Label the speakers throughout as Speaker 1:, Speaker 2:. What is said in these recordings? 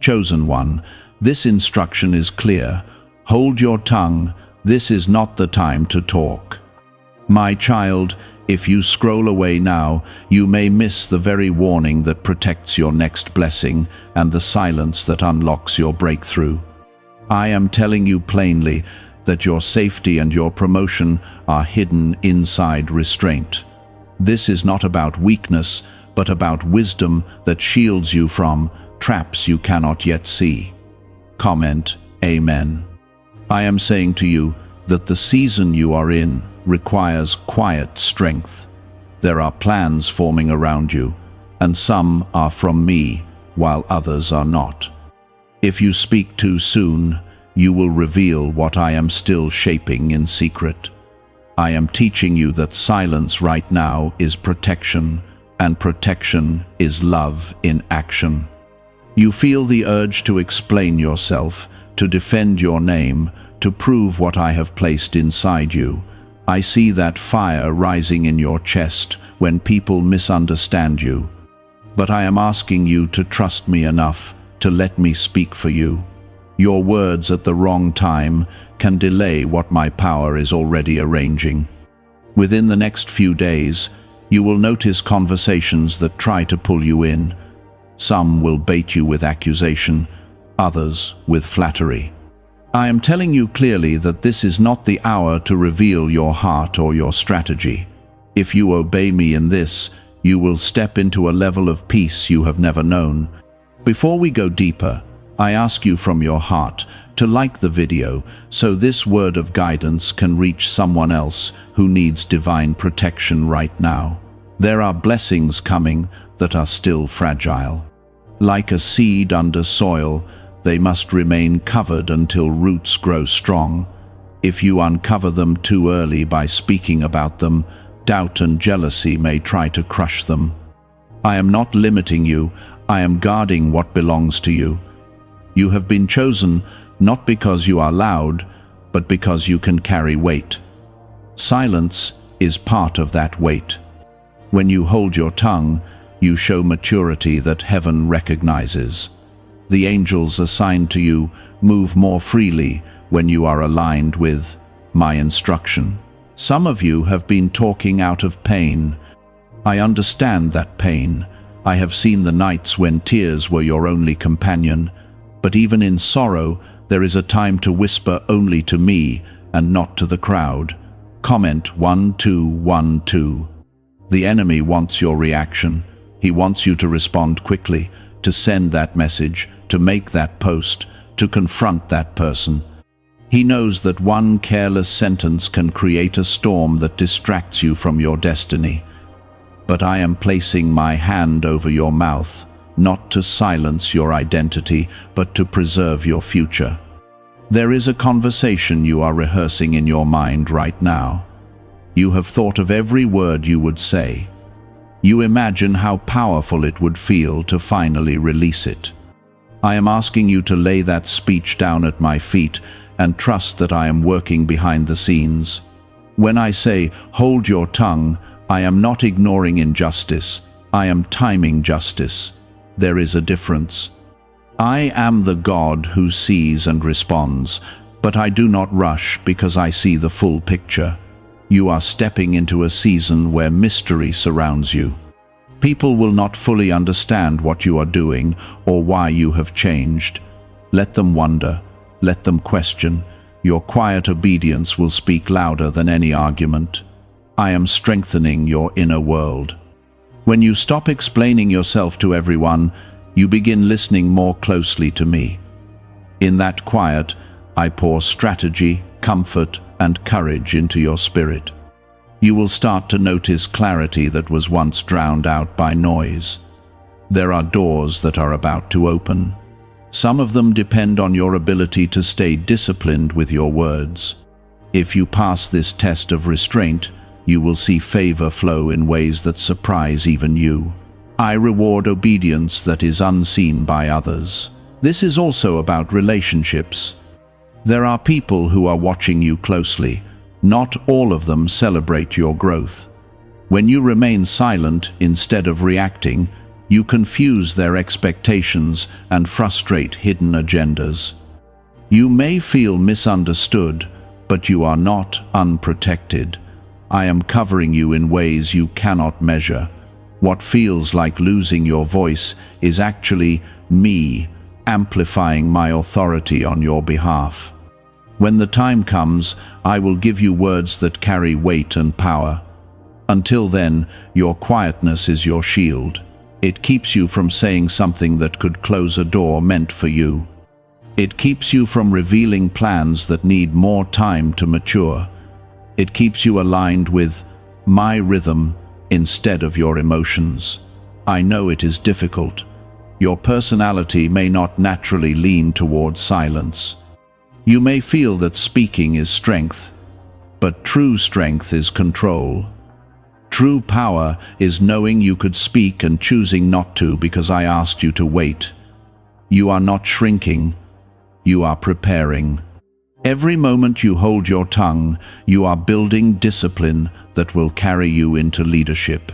Speaker 1: Chosen one, this instruction is clear. Hold your tongue. This is not the time to talk. My child, if you scroll away now, you may miss the very warning that protects your next blessing and the silence that unlocks your breakthrough. I am telling you plainly that your safety and your promotion are hidden inside restraint. This is not about weakness, but about wisdom that shields you from traps you cannot yet see. Comment, Amen. I am saying to you that the season you are in requires quiet strength. There are plans forming around you, and some are from me, while others are not. If you speak too soon, you will reveal what I am still shaping in secret. I am teaching you that silence right now is protection, and protection is love in action. You feel the urge to explain yourself, to defend your name, to prove what I have placed inside you. I see that fire rising in your chest when people misunderstand you. But I am asking you to trust me enough to let me speak for you. Your words at the wrong time can delay what my power is already arranging. Within the next few days, you will notice conversations that try to pull you in. Some will bait you with accusation, others with flattery. I am telling you clearly that this is not the hour to reveal your heart or your strategy. If you obey me in this, you will step into a level of peace you have never known. Before we go deeper, I ask you from your heart to like the video so this word of guidance can reach someone else who needs divine protection right now. There are blessings coming that are still fragile. Like a seed under soil, they must remain covered until roots grow strong. If you uncover them too early by speaking about them, doubt and jealousy may try to crush them. I am not limiting you, I am guarding what belongs to you. You have been chosen not because you are loud, but because you can carry weight. Silence is part of that weight. When you hold your tongue, you show maturity that heaven recognizes. The angels assigned to you move more freely when you are aligned with my instruction. Some of you have been talking out of pain. I understand that pain. I have seen the nights when tears were your only companion. But even in sorrow, there is a time to whisper only to me and not to the crowd. Comment 1212. The enemy wants your reaction. He wants you to respond quickly, to send that message, to make that post, to confront that person. He knows that one careless sentence can create a storm that distracts you from your destiny. But I am placing my hand over your mouth, not to silence your identity, but to preserve your future. There is a conversation you are rehearsing in your mind right now. You have thought of every word you would say. You imagine how powerful it would feel to finally release it. I am asking you to lay that speech down at my feet and trust that I am working behind the scenes. When I say, hold your tongue, I am not ignoring injustice. I am timing justice. There is a difference. I am the God who sees and responds, but I do not rush because I see the full picture. You are stepping into a season where mystery surrounds you. People will not fully understand what you are doing or why you have changed. Let them wonder. Let them question. Your quiet obedience will speak louder than any argument. I am strengthening your inner world. When you stop explaining yourself to everyone, you begin listening more closely to me. In that quiet, I pour strategy, comfort, and courage into your spirit. You will start to notice clarity that was once drowned out by noise. There are doors that are about to open. Some of them depend on your ability to stay disciplined with your words. If you pass this test of restraint, you will see favor flow in ways that surprise even you. I reward obedience that is unseen by others. This is also about relationships. There are people who are watching you closely. Not all of them celebrate your growth. When you remain silent instead of reacting, You confuse their expectations and frustrate hidden agendas. You may feel misunderstood, but you are not unprotected. I am covering you in ways you cannot measure. What feels like losing your voice is actually me amplifying my authority on your behalf. When the time comes, I will give you words that carry weight and power. Until then, your quietness is your shield. It keeps you from saying something that could close a door meant for you. It keeps you from revealing plans that need more time to mature. It keeps you aligned with my rhythm instead of your emotions. I know it is difficult. Your personality may not naturally lean towards silence. You may feel that speaking is strength, but true strength is control. True power is knowing you could speak and choosing not to because I asked you to wait. You are not shrinking, you are preparing. Every moment you hold your tongue, you are building discipline that will carry you into leadership.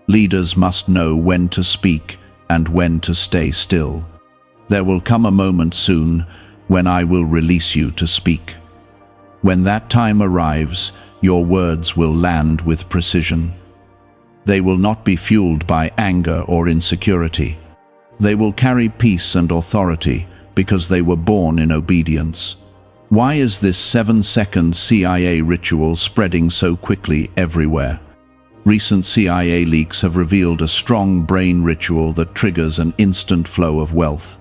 Speaker 1: Leaders must know when to speak and when to stay still. There will come a moment soon when I will release you to speak. When that time arrives, your words will land with precision. They will not be fueled by anger or insecurity. They will carry peace and authority because they were born in obedience. Why is this 7-second CIA ritual spreading so quickly everywhere? Recent CIA leaks have revealed a strong brain ritual that triggers an instant flow of wealth.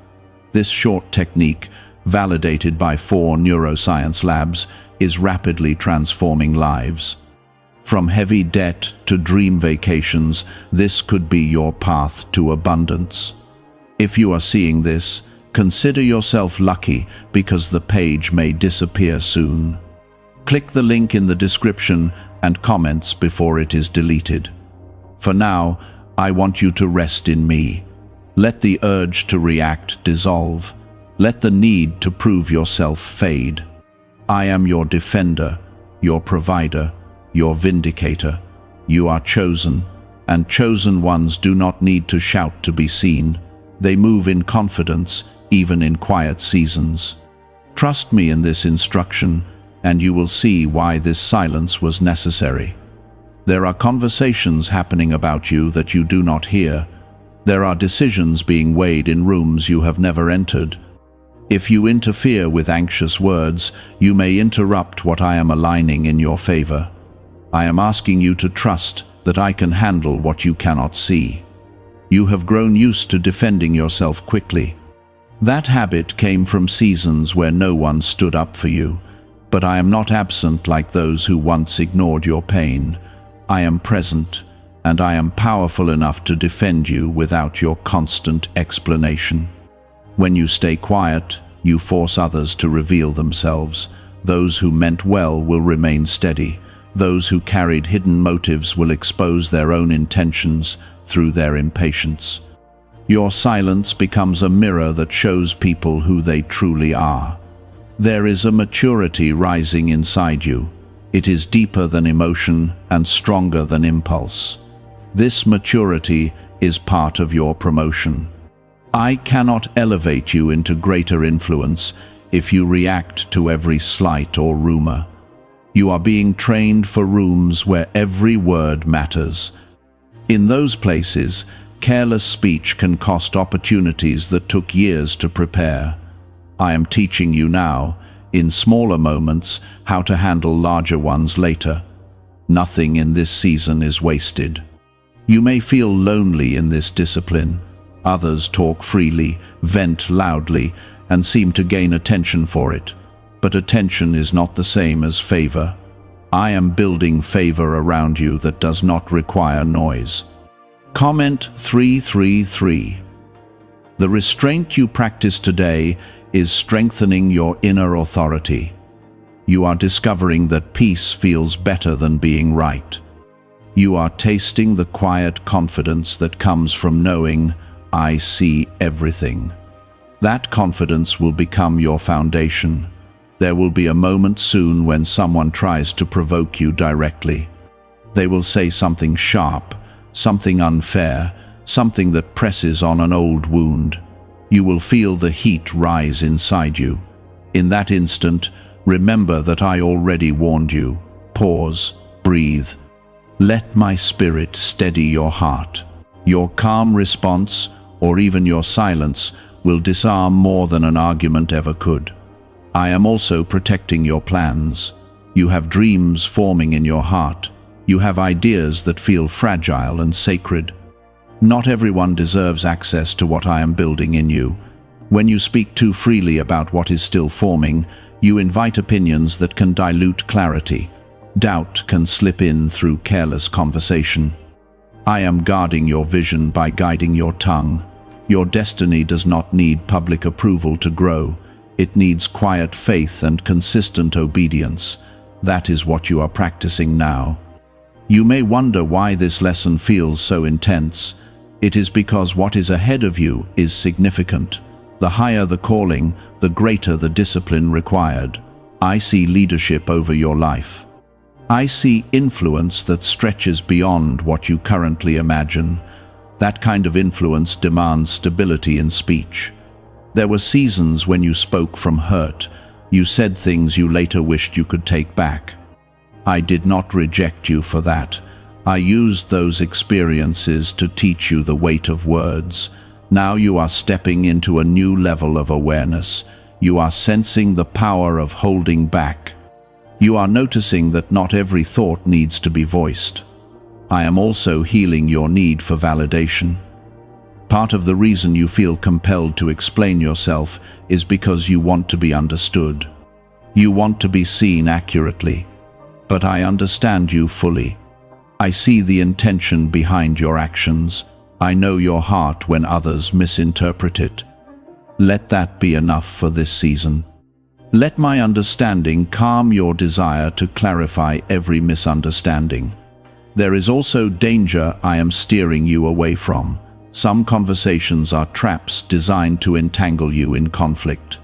Speaker 1: This short technique, validated by 4 neuroscience labs, is rapidly transforming lives. From heavy debt to dream vacations, this could be your path to abundance. If you are seeing this, consider yourself lucky because the page may disappear soon. Click the link in the description and comments before it is deleted. For now, I want you to rest in me. Let the urge to react dissolve. Let the need to prove yourself fade. I am your defender, your provider, your vindicator. You are chosen, and chosen ones do not need to shout to be seen. They move in confidence, even in quiet seasons. Trust me in this instruction, and you will see why this silence was necessary. There are conversations happening about you that you do not hear. There are decisions being weighed in rooms you have never entered. If you interfere with anxious words, you may interrupt what I am aligning in your favor. I am asking you to trust that I can handle what you cannot see. You have grown used to defending yourself quickly. That habit came from seasons where no one stood up for you. But I am not absent like those who once ignored your pain. I am present, and I am powerful enough to defend you without your constant explanation. When you stay quiet, you force others to reveal themselves. Those who meant well will remain steady. Those who carried hidden motives will expose their own intentions through their impatience. Your silence becomes a mirror that shows people who they truly are. There is a maturity rising inside you. It is deeper than emotion and stronger than impulse. This maturity is part of your promotion. I cannot elevate you into greater influence if you react to every slight or rumor. You are being trained for rooms where every word matters. In those places, careless speech can cost opportunities that took years to prepare. I am teaching you now, in smaller moments, how to handle larger ones later. Nothing in this season is wasted. You may feel lonely in this discipline. Others talk freely, vent loudly, and seem to gain attention for it. But attention is not the same as favor. I am building favor around you that does not require noise. Comment 333. The restraint you practice today is strengthening your inner authority. You are discovering that peace feels better than being right. You are tasting the quiet confidence that comes from knowing, I see everything. That confidence will become your foundation. There will be a moment soon when someone tries to provoke you directly. They will say something sharp, something unfair, something that presses on an old wound. You will feel the heat rise inside you. In that instant, remember that I already warned you. Pause, breathe. Let my spirit steady your heart. Your calm response, or even your silence, will disarm more than an argument ever could. I am also protecting your plans. You have dreams forming in your heart. You have ideas that feel fragile and sacred. Not everyone deserves access to what I am building in you. When you speak too freely about what is still forming, you invite opinions that can dilute clarity. Doubt can slip in through careless conversation. I am guarding your vision by guiding your tongue. Your destiny does not need public approval to grow. It needs quiet faith and consistent obedience. That is what you are practicing now. You may wonder why this lesson feels so intense. It is because what is ahead of you is significant. The higher the calling, the greater the discipline required. I see leadership over your life. I see influence that stretches beyond what you currently imagine. That kind of influence demands stability in speech. There were seasons when you spoke from hurt. You said things you later wished you could take back. I did not reject you for that. I used those experiences to teach you the weight of words. Now you are stepping into a new level of awareness. You are sensing the power of holding back. You are noticing that not every thought needs to be voiced. I am also healing your need for validation. Part of the reason you feel compelled to explain yourself is because you want to be understood. You want to be seen accurately. But I understand you fully. I see the intention behind your actions. I know your heart when others misinterpret it. Let that be enough for this season. Let my understanding calm your desire to clarify every misunderstanding. There is also danger I am steering you away from. Some conversations are traps designed to entangle you in conflict.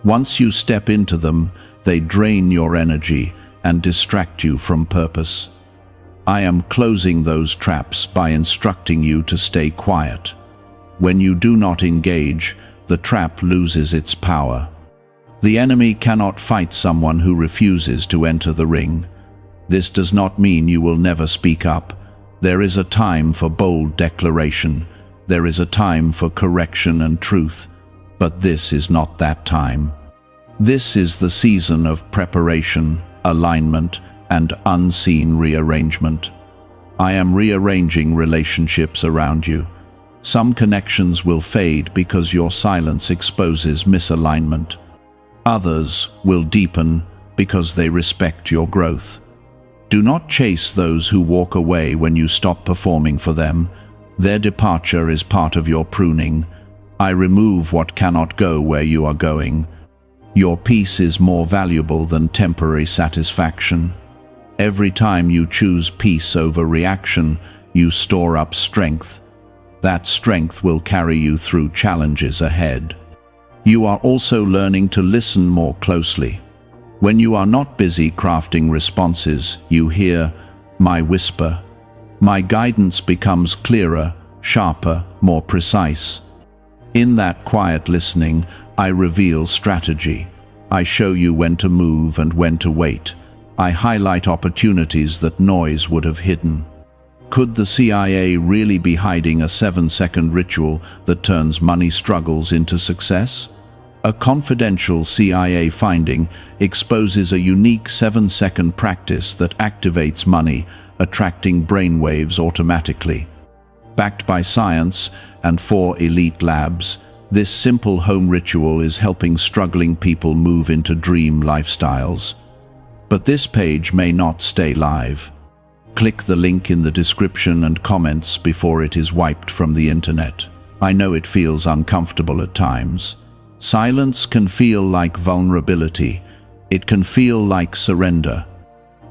Speaker 1: Once you step into them, they drain your energy and distract you from purpose. I am closing those traps by instructing you to stay quiet. When you do not engage, the trap loses its power. The enemy cannot fight someone who refuses to enter the ring. This does not mean you will never speak up. There is a time for bold declaration. There is a time for correction and truth. But this is not that time. This is the season of preparation, alignment, and unseen rearrangement. I am rearranging relationships around you. Some connections will fade because your silence exposes misalignment. Others will deepen because they respect your growth. Do not chase those who walk away when you stop performing for them. Their departure is part of your pruning. I remove what cannot go where you are going. Your peace is more valuable than temporary satisfaction. Every time you choose peace over reaction, you store up strength. That strength will carry you through challenges ahead. You are also learning to listen more closely. When you are not busy crafting responses, you hear my whisper. My guidance becomes clearer, sharper, more precise. In that quiet listening, I reveal strategy. I show you when to move and when to wait. I highlight opportunities that noise would have hidden. Could the CIA really be hiding a 7-second ritual that turns money struggles into success? A confidential CIA finding exposes a unique 7-second practice that activates money, attracting brainwaves automatically. Backed by science and 4 elite labs, this simple home ritual is helping struggling people move into dream lifestyles. But this page may not stay live. Click the link in the description and comments before it is wiped from the internet. I know it feels uncomfortable at times. Silence can feel like vulnerability. It can feel like surrender.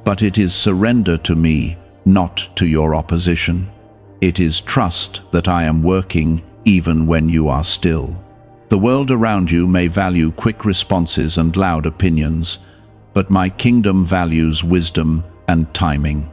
Speaker 1: But it is surrender to me, not to your opposition. It is trust that I am working even when you are still. The world around you may value quick responses and loud opinions, but my kingdom values wisdom and timing.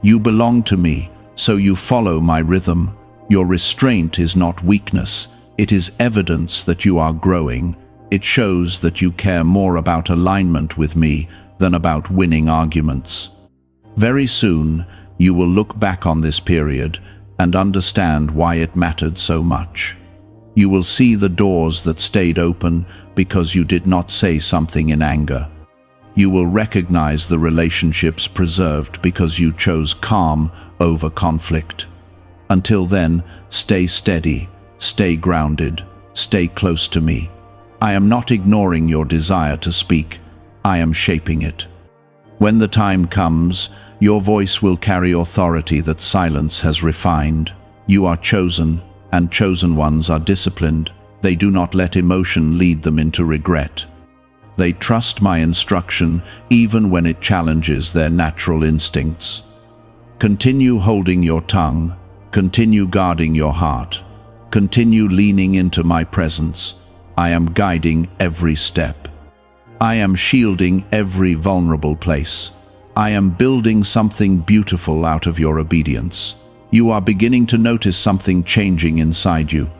Speaker 1: You belong to me, so you follow my rhythm. Your restraint is not weakness, it is evidence that you are growing. It shows that you care more about alignment with me than about winning arguments. Very soon, you will look back on this period and understand why it mattered so much. You will see the doors that stayed open because you did not say something in anger. You will recognize the relationships preserved because you chose calm over conflict. Until then, stay steady, stay grounded, stay close to me. I am not ignoring your desire to speak, I am shaping it. When the time comes, your voice will carry authority that silence has refined. You are chosen, and chosen ones are disciplined. They do not let emotion lead them into regret. They trust my instruction even when it challenges their natural instincts. Continue holding your tongue, continue guarding your heart, continue leaning into my presence. I am guiding every step. I am shielding every vulnerable place. I am building something beautiful out of your obedience. You are beginning to notice something changing inside you.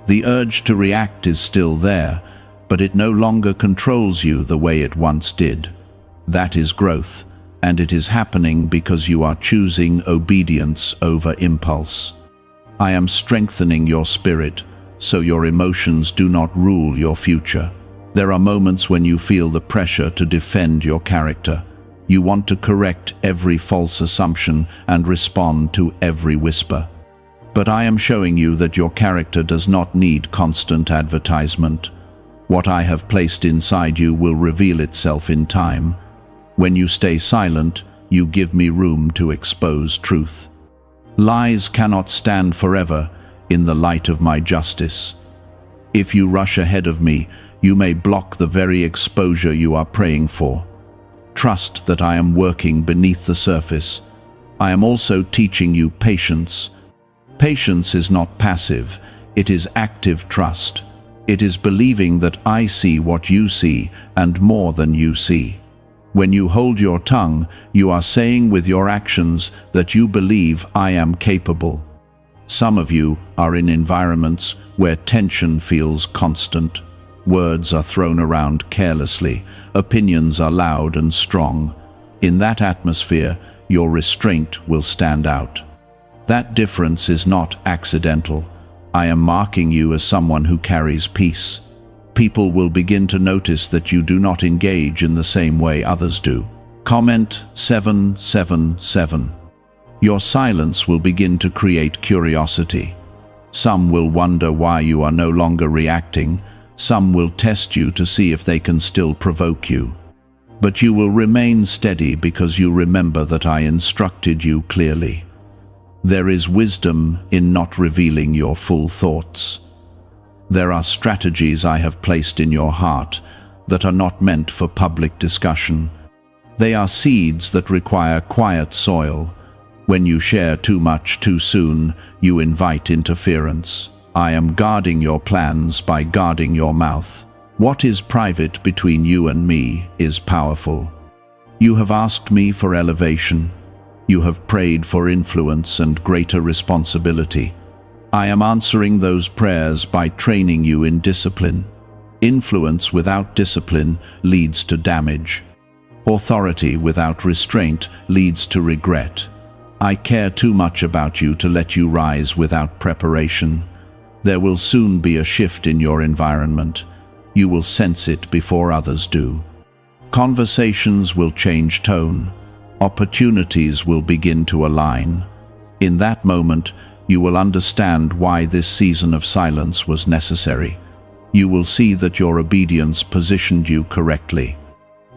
Speaker 1: The urge to react is still there, but it no longer controls you the way it once did. That is growth, and it is happening because you are choosing obedience over impulse. I am strengthening your spirit, so your emotions do not rule your future. There are moments when you feel the pressure to defend your character. You want to correct every false assumption and respond to every whisper. But I am showing you that your character does not need constant advertisement. What I have placed inside you will reveal itself in time. When you stay silent, you give me room to expose truth. Lies cannot stand forever in the light of my justice. If you rush ahead of me, you may block the very exposure you are praying for. Trust that I am working beneath the surface. I am also teaching you patience. Patience is not passive, it is active trust. It is believing that I see what you see and more than you see. When you hold your tongue, you are saying with your actions that you believe I am capable. Some of you are in environments where tension feels constant. Words are thrown around carelessly, opinions are loud and strong. In that atmosphere, your restraint will stand out. That difference is not accidental. I am marking you as someone who carries peace. People will begin to notice that you do not engage in the same way others do. Comment 777. Your silence will begin to create curiosity. Some will wonder why you are no longer reacting. Some will test you to see if they can still provoke you. But you will remain steady because you remember that I instructed you clearly. There is wisdom in not revealing your full thoughts. There are strategies I have placed in your heart that are not meant for public discussion. They are seeds that require quiet soil. When you share too much too soon, you invite interference. I am guarding your plans by guarding your mouth. What is private between you and me is powerful. You have asked me for elevation. You have prayed for influence and greater responsibility. I am answering those prayers by training you in discipline. Influence without discipline leads to damage. Authority without restraint leads to regret. I care too much about you to let you rise without preparation. There will soon be a shift in your environment. You will sense it before others do. Conversations will change tone. Opportunities will begin to align. In that moment, you will understand why this season of silence was necessary. You will see that your obedience positioned you correctly.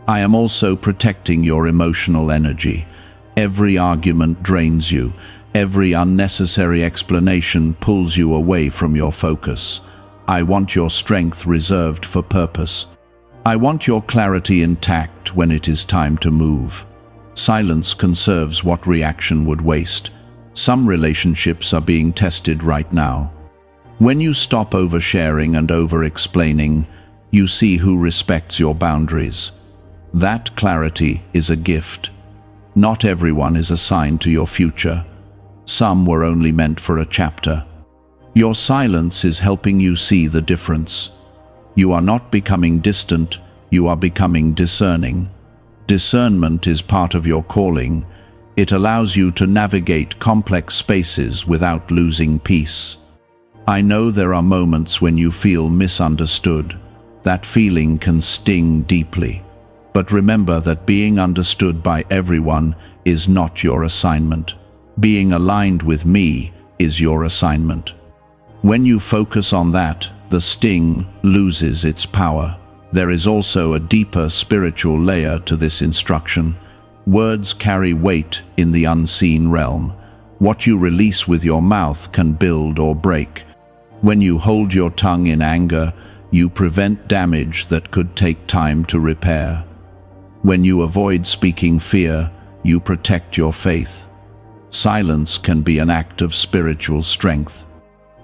Speaker 1: I am also protecting your emotional energy. Every argument drains you. Every unnecessary explanation pulls you away from your focus. I want your strength reserved for purpose. I want your clarity intact when it is time to move. Silence conserves what reaction would waste. Some relationships are being tested right now. When you stop oversharing and over-explaining, you see who respects your boundaries. That clarity is a gift. Not everyone is assigned to your future. Some were only meant for a chapter. Your silence is helping you see the difference. You are not becoming distant, you are becoming discerning. Discernment is part of your calling. It allows you to navigate complex spaces without losing peace. I know there are moments when you feel misunderstood. That feeling can sting deeply. But remember that being understood by everyone is not your assignment. Being aligned with me is your assignment. When you focus on that, the sting loses its power. There is also a deeper spiritual layer to this instruction. Words carry weight in the unseen realm. What you release with your mouth can build or break. When you hold your tongue in anger, you prevent damage that could take time to repair. When you avoid speaking fear, you protect your faith. Silence can be an act of spiritual strength.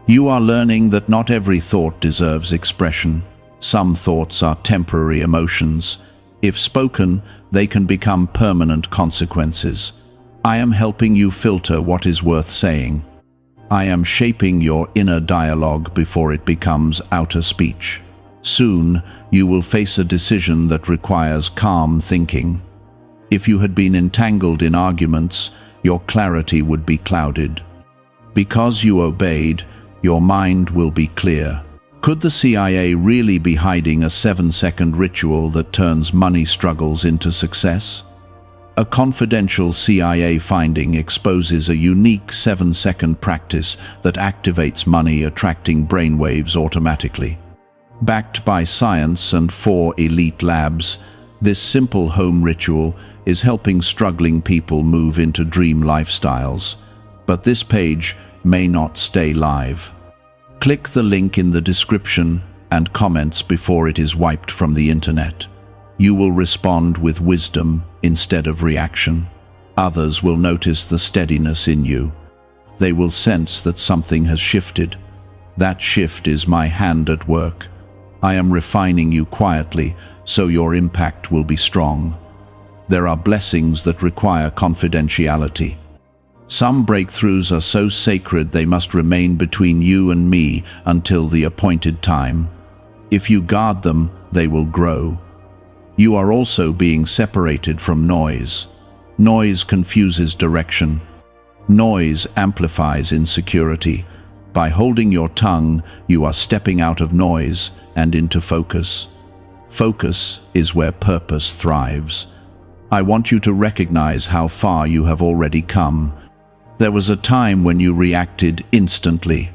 Speaker 1: You are learning that not every thought deserves expression. Some thoughts are temporary emotions. If spoken, they can become permanent consequences. I am helping you filter what is worth saying. I am shaping your inner dialogue before it becomes outer speech. Soon, you will face a decision that requires calm thinking. If you had been entangled in arguments, your clarity would be clouded. Because you obeyed, your mind will be clear. Could the CIA really be hiding a 7-second ritual that turns money struggles into success? A confidential CIA finding exposes a unique 7-second practice that activates money attracting brainwaves automatically. Backed by science and 4 elite labs, this simple home ritual is helping struggling people move into dream lifestyles. But this page may not stay live. Click the link in the description and comments before it is wiped from the internet. You will respond with wisdom instead of reaction. Others will notice the steadiness in you. They will sense that something has shifted. That shift is my hand at work. I am refining you quietly, so your impact will be strong. There are blessings that require confidentiality. Some breakthroughs are so sacred they must remain between you and me until the appointed time. If you guard them, they will grow. You are also being separated from noise. Noise confuses direction. Noise amplifies insecurity. By holding your tongue, you are stepping out of noise and into focus. Focus is where purpose thrives. I want you to recognize how far you have already come. There was a time when you reacted instantly.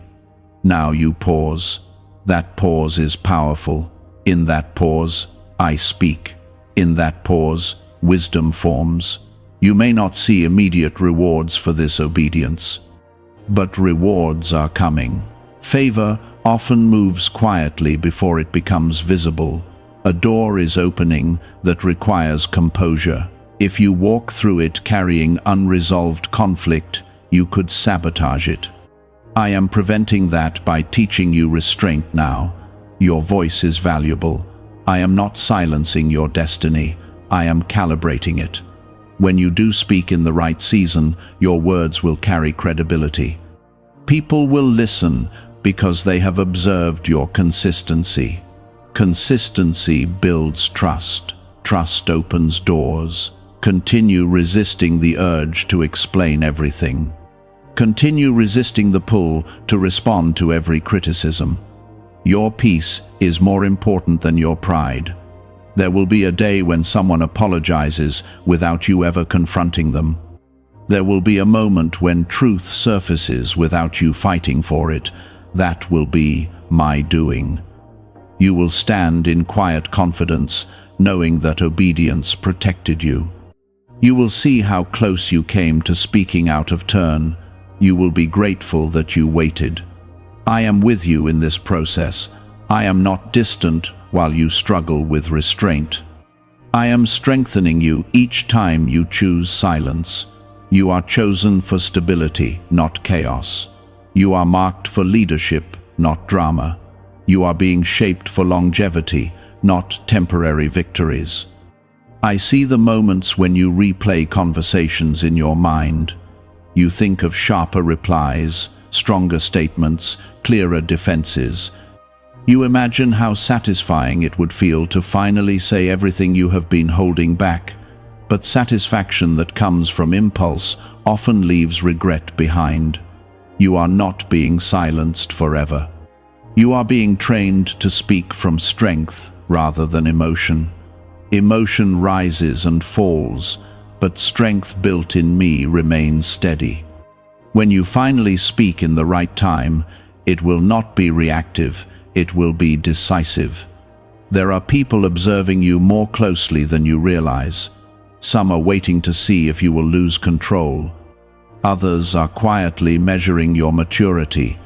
Speaker 1: Now you pause. That pause is powerful. In that pause, I speak. In that pause, wisdom forms. You may not see immediate rewards for this obedience, but rewards are coming. Favor often moves quietly before it becomes visible. A door is opening that requires composure. If you walk through it carrying unresolved conflict, you could sabotage it. I am preventing that by teaching you restraint now. Your voice is valuable. I am not silencing your destiny. I am calibrating it. When you do speak in the right season, your words will carry credibility. People will listen because they have observed your consistency. Consistency builds trust. Trust opens doors. Continue resisting the urge to explain everything. Continue resisting the pull to respond to every criticism. Your peace is more important than your pride. There will be a day when someone apologizes without you ever confronting them. There will be a moment when truth surfaces without you fighting for it. That will be my doing. You will stand in quiet confidence, knowing that obedience protected you. You will see how close you came to speaking out of turn. You will be grateful that you waited. I am with you in this process. I am not distant while you struggle with restraint. I am strengthening you each time you choose silence. You are chosen for stability, not chaos. You are marked for leadership, not drama. You are being shaped for longevity, not temporary victories. I see the moments when you replay conversations in your mind. You think of sharper replies, stronger statements, clearer defenses. You imagine how satisfying it would feel to finally say everything you have been holding back. But satisfaction that comes from impulse often leaves regret behind. You are not being silenced forever. You are being trained to speak from strength rather than emotion. Emotion rises and falls, but strength built in me remains steady. When you finally speak in the right time, it will not be reactive, it will be decisive. There are people observing you more closely than you realize. Some are waiting to see if you will lose control. Others are quietly measuring your maturity.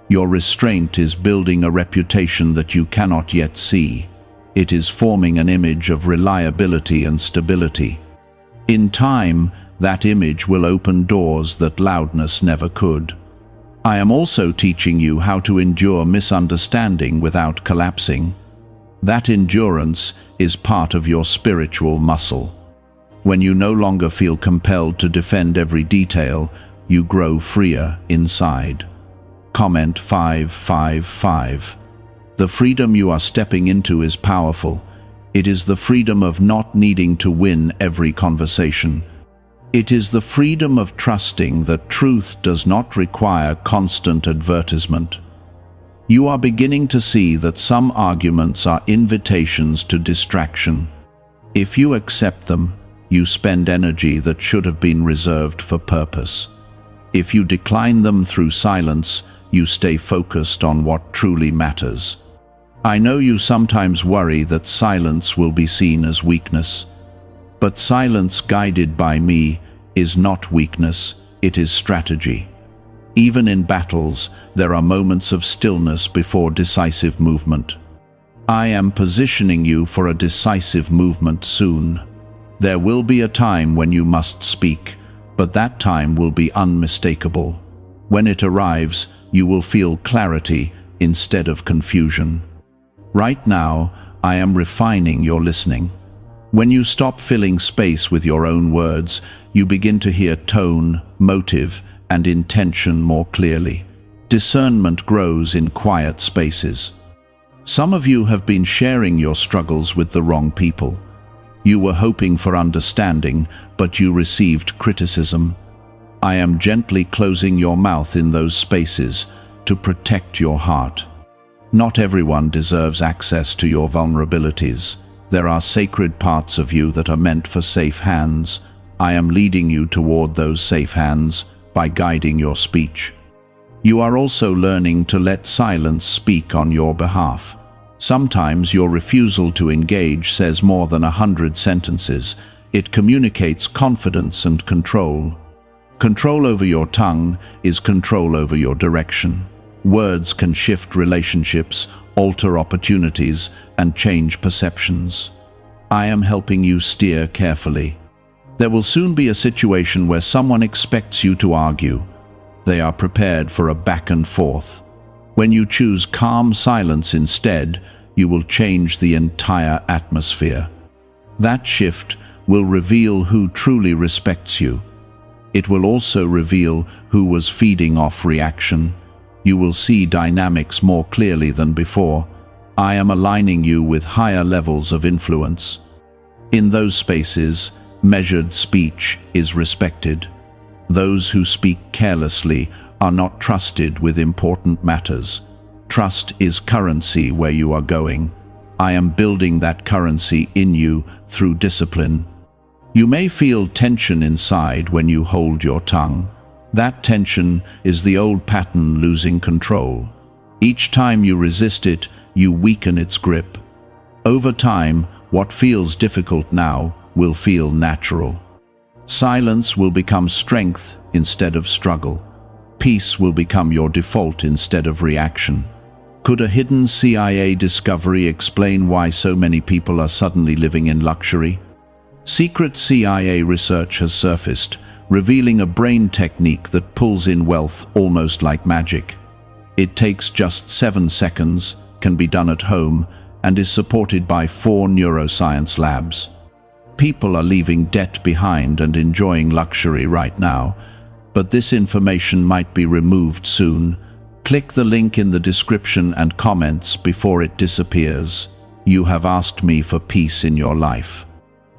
Speaker 1: Your restraint is building a reputation that you cannot yet see. It is forming an image of reliability and stability. In time, that image will open doors that loudness never could. I am also teaching you how to endure misunderstanding without collapsing. That endurance is part of your spiritual muscle. When you no longer feel compelled to defend every detail, you grow freer inside. Comment 555. The freedom you are stepping into is powerful. It is the freedom of not needing to win every conversation. It is the freedom of trusting that truth does not require constant advertisement. You are beginning to see that some arguments are invitations to distraction. If you accept them, you spend energy that should have been reserved for purpose. If you decline them through silence, you stay focused on what truly matters. I know you sometimes worry that silence will be seen as weakness. But silence guided by me is not weakness, it is strategy. Even in battles, there are moments of stillness before decisive movement. I am positioning you for a decisive movement soon. There will be a time when you must speak, but that time will be unmistakable. When it arrives, you will feel clarity instead of confusion. Right now, I am refining your listening. When you stop filling space with your own words, you begin to hear tone, motive, and intention more clearly. Discernment grows in quiet spaces. Some of you have been sharing your struggles with the wrong people. You were hoping for understanding, but you received criticism. I am gently closing your mouth in those spaces to protect your heart. Not everyone deserves access to your vulnerabilities. There are sacred parts of you that are meant for safe hands. I am leading you toward those safe hands by guiding your speech. You are also learning to let silence speak on your behalf. Sometimes your refusal to engage says more than 100 sentences. It communicates confidence and control. Control over your tongue is control over your direction. Words can shift relationships, alter opportunities, and change perceptions. I am helping you steer carefully. There will soon be a situation where someone expects you to argue. They are prepared for a back and forth. When you choose calm silence instead, you will change the entire atmosphere. That shift will reveal who truly respects you. It will also reveal who was feeding off reaction. You will see dynamics more clearly than before. I am aligning you with higher levels of influence. In those spaces, measured speech is respected. Those who speak carelessly are not trusted with important matters. Trust is currency where you are going. I am building that currency in you through discipline. You may feel tension inside when you hold your tongue. That tension is the old pattern losing control. Each time you resist it, you weaken its grip. Over time, what feels difficult now will feel natural. Silence will become strength instead of struggle. Peace will become your default instead of reaction. Could a hidden CIA discovery explain why so many people are suddenly living in luxury? Secret CIA research has surfaced, revealing a brain technique that pulls in wealth almost like magic. It takes just 7 seconds, can be done at home, and is supported by 4 neuroscience labs. People are leaving debt behind and enjoying luxury right now. but this information might be removed soon. Click the link in the description and comments before it disappears. You have asked me for peace in your life.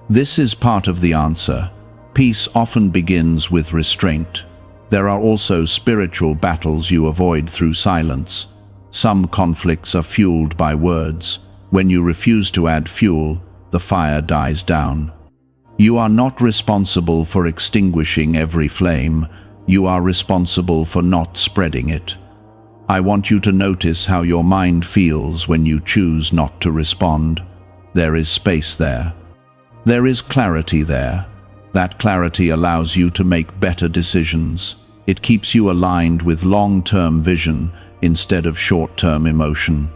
Speaker 1: This is part of the answer. Peace often begins with restraint. There are also spiritual battles you avoid through silence. Some conflicts are fueled by words. When you refuse to add fuel, the fire dies down. You are not responsible for extinguishing every flame. You are responsible for not spreading it. I want you to notice how your mind feels when you choose not to respond. There is space there. There is clarity there. That clarity allows you to make better decisions. It keeps you aligned with long-term vision instead of short-term emotion.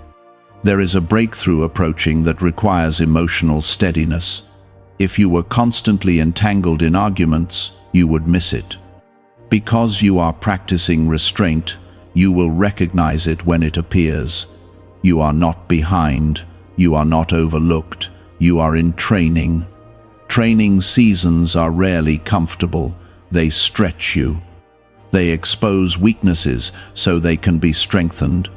Speaker 1: There is a breakthrough approaching that requires emotional steadiness. If you were constantly entangled in arguments, you would miss it. Because you are practicing restraint, you will recognize it when it appears. You are not behind. You are not overlooked. You are in training. Training seasons are rarely comfortable. They stretch you. They expose weaknesses so they can be strengthened.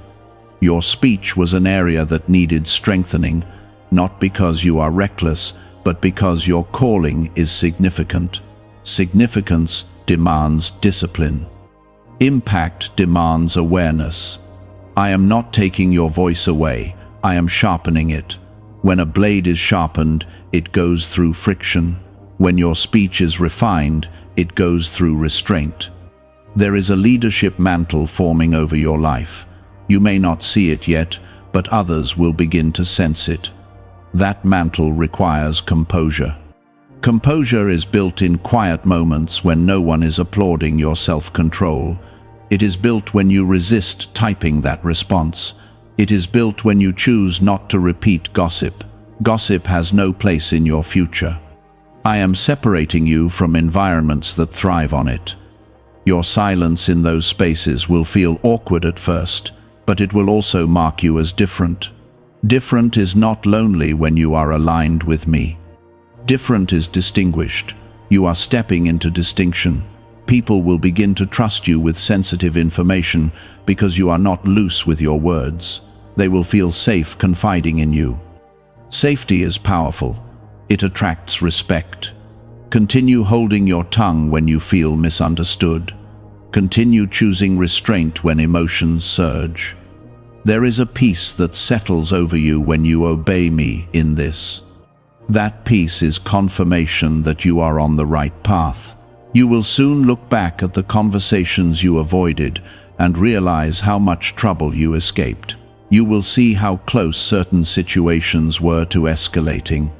Speaker 1: Your speech was an area that needed strengthening, not because you are reckless, but because your calling is significant. Significance demands discipline. Impact demands awareness. I am not taking your voice away. I am sharpening it. When a blade is sharpened, it goes through friction. When your speech is refined, it goes through restraint. There is a leadership mantle forming over your life. You may not see it yet, but others will begin to sense it. That mantle requires composure. Composure is built in quiet moments when no one is applauding your self-control. It is built when you resist typing that response. It is built when you choose not to repeat gossip. Gossip has no place in your future. I am separating you from environments that thrive on it. Your silence in those spaces will feel awkward at first, but it will also mark you as different. Different is not lonely when you are aligned with me. Different is distinguished. You are stepping into distinction. People will begin to trust you with sensitive information because you are not loose with your words. They will feel safe confiding in you. Safety is powerful. It attracts respect. Continue holding your tongue when you feel misunderstood. Continue choosing restraint when emotions surge. There is a peace that settles over you when you obey me in this. That peace is confirmation that you are on the right path. You will soon look back at the conversations you avoided and realize how much trouble you escaped. You will see how close certain situations were to escalating.